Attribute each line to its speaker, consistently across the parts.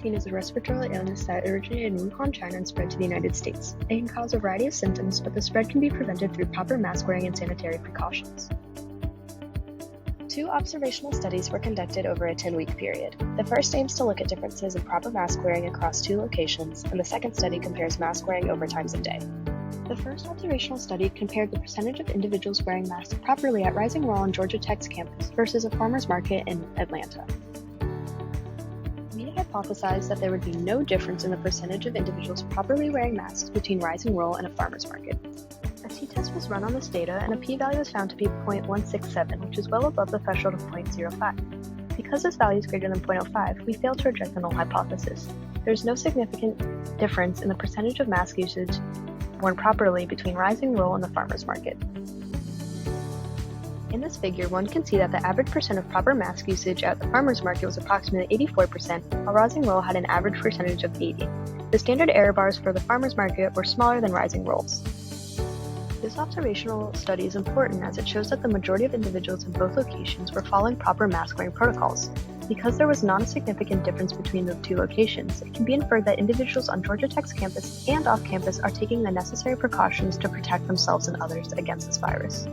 Speaker 1: COVID-19 is a respiratory illness that originated in Wuhan, China and spread to the United States. It can cause a variety of symptoms, but the spread can be prevented through proper mask wearing and sanitary precautions.
Speaker 2: 2 observational studies were conducted over a 10-week period. The first aims to look at differences in proper mask wearing across 2 locations, and the second study compares mask wearing over times of day.
Speaker 1: The first observational study compared the percentage of individuals wearing masks properly at Rising Roll on Georgia Tech's campus versus a farmer's market in Atlanta. We hypothesized that there would be no difference in the percentage of individuals properly wearing masks between Rising Roll and a farmer's market. A t-test was run on this data, and a p-value was found to be 0.167, which is well above the threshold of 0.05. Because this value is greater than 0.05, we failed to reject the null hypothesis. There is no significant difference in the percentage of mask usage worn properly between Rising Roll and the farmer's market. In this figure, one can see that the average percent of proper mask usage at the farmer's market was approximately 84%, while Rising Roll had an average percentage of 80%. The standard error bars for the farmer's market were smaller than Rising Roll's. This observational study is important as it shows that the majority of individuals in both locations were following proper mask-wearing protocols. Because there was not a significant difference between the 2 locations, it can be inferred that individuals on Georgia Tech's campus and off-campus are taking the necessary precautions to protect themselves and others against this virus.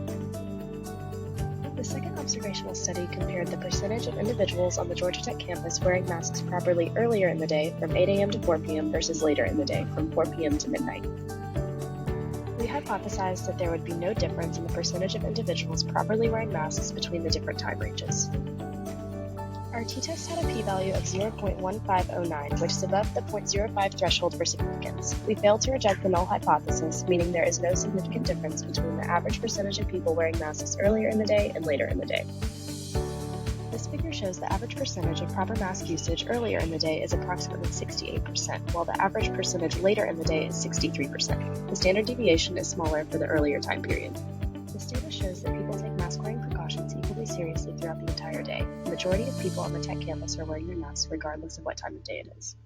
Speaker 2: The second observational study compared the percentage of individuals on the Georgia Tech campus wearing masks properly earlier in the day from 8 a.m. to 4 p.m. versus later in the day from 4 p.m. to midnight. We hypothesized that there would be no difference in the percentage of individuals properly wearing masks between the different time ranges. Our t-test had a p-value of 0.1509, which is above the 0.05 threshold for significance. We failed to reject the null hypothesis, meaning there is no significant difference between the average percentage of people wearing masks earlier in the day and later in the day. This figure shows the average percentage of proper mask usage earlier in the day is approximately 68%, while the average percentage later in the day is 63%. The standard deviation is smaller for the earlier time period. This data shows that people take mask-wearing precautions equally seriously throughout the entire day. The majority of people on the Tech campus are wearing their masks regardless of what time of day it is.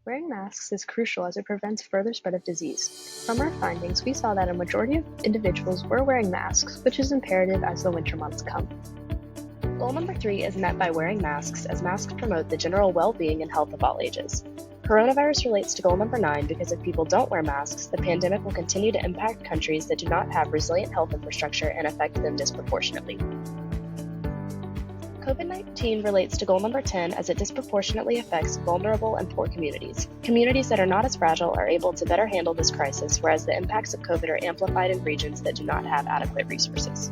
Speaker 1: Wearing masks is crucial as it prevents further spread of disease. From our findings, we saw that a majority of individuals were wearing masks, which is imperative as the winter months come.
Speaker 2: Goal number 3 is met by wearing masks, as masks promote the general well-being and health of all ages. Coronavirus relates to goal number 9 because if people don't wear masks, the pandemic will continue to impact countries that do not have resilient health infrastructure and affect them disproportionately. COVID-19 relates to goal number 10 as it disproportionately affects vulnerable and poor communities. Communities that are not as fragile are able to better handle this crisis, whereas the impacts of COVID are amplified in regions that do not have adequate resources.